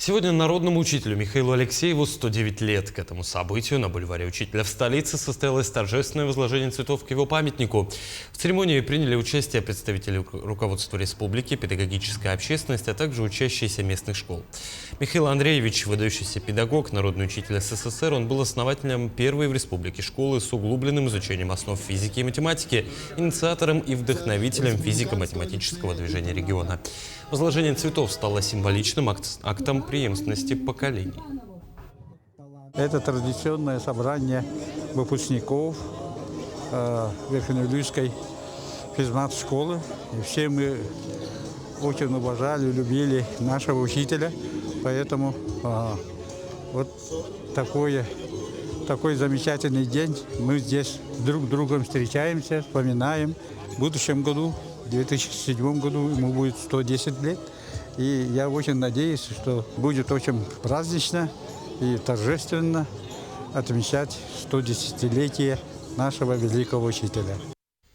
Сегодня народному учителю Михаилу Алексееву 109 лет. К этому событию на бульваре Учителя в столице состоялось торжественное возложение цветов к его памятнику. В церемонии приняли участие представители руководства республики, педагогическая общественность, а также учащиеся местных школ. Михаил Андреевич – выдающийся педагог, народный учитель СССР. Он был основателем первой в республике школы с углубленным изучением основ физики и математики, инициатором и вдохновителем физико-математического движения региона. Возложение цветов стало символичным актом преемственности поколений. Это традиционное собрание выпускников Верхнеуфимской физмат-школы. И все мы очень уважали, любили нашего учителя. Поэтому вот такой замечательный день. Мы здесь друг с другом встречаемся, вспоминаем. В будущем году, в 2007 году, ему будет 110 лет. И я очень надеюсь, что будет очень празднично и торжественно отмечать 110-летие нашего великого учителя.